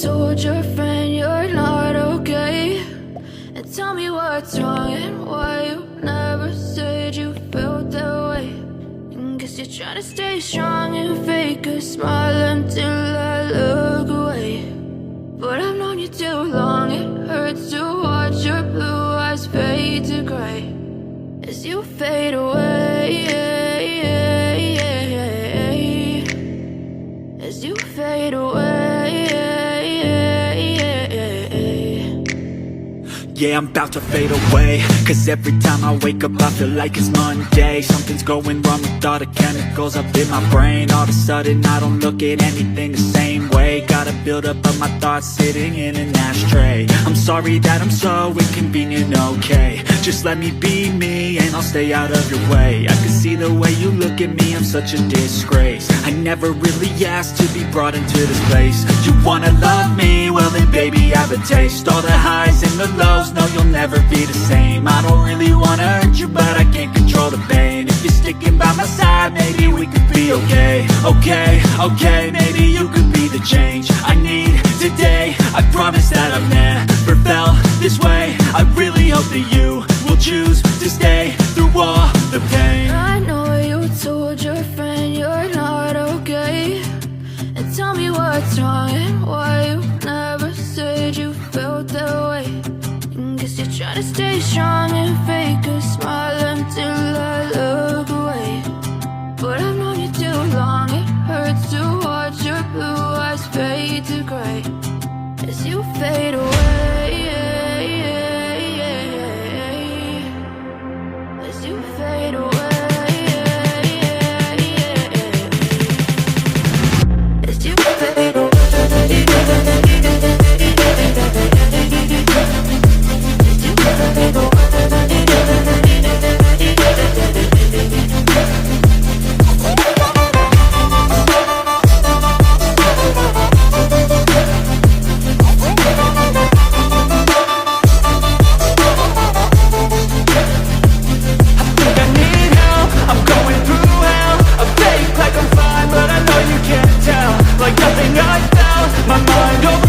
told your friend you're not okay? And tell me what's wrong and why you never said you felt that way. And guess you're trying to stay strong and fake a smile until I look away. But I've known you too long, it hurts to watch your blue eyes fade to gray as you fade away, as you fade away. Yeah, I'm about to fade away, cause every time I wake up I feel like it's Monday. Something's going wrong with all the chemicals up in my brain. All of a sudden I don't look at anything the same way. Got a buildup of my thoughts sitting in an ashtray. I'm sorry that I'm so inconvenient, okay? Just let me be me and I'll stay out of your way. I can see the way you look at me, I'm such a disgrace. I never really asked to be brought into this place. You wanna love me? Well then baby I have a taste. All the highs and the lows, no, you'll never be the same. I don't really wanna hurt you, but I can't control the pain. If you're sticking by my side, maybe we could be okay. Okay, maybe you could be the change I need today. I promise that I've never felt this way. I really hope that you will choose to stay through all the pain. I know you told your friend you're not okay. And tell me what's wrong and why you never said you felt that way. Guess you're trying to stay strong and fake a smile until I look away. But I've known you too long, it hurts to watch your blue eyes fade to gray as you fade away, as you fade away, as you fade away. Like nothing I felt, my mind over